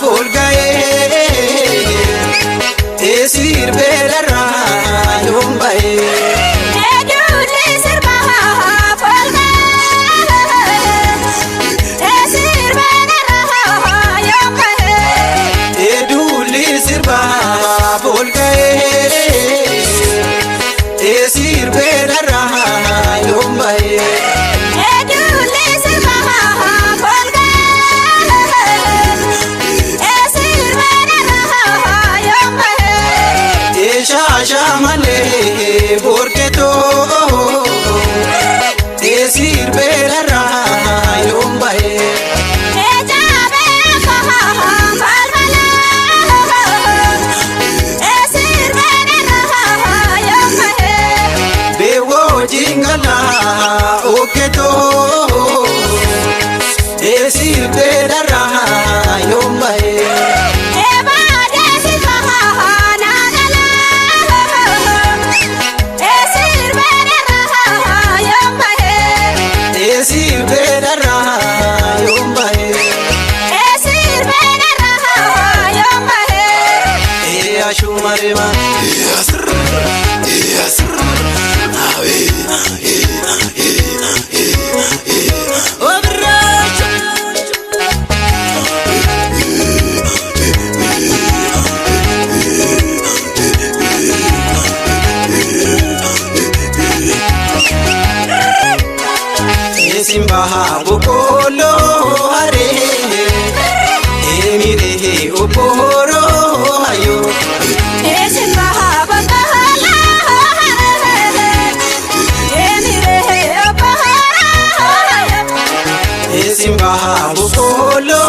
volgae esir belarra yombae eduli sirba volgae esir belarra yombae eduli sirba volgae esir belarra yombae Shamale borketo esir belarra yombae ejabe balbala esir belarra yombae bewo jingala oketo esir belarra yombae esir belarra yombae esir belarra yombae ashumarema yasr yasr awe obrach simbaha bokolo are emire oporo ayo simbaha bokolo emire oporo simbaha bokolo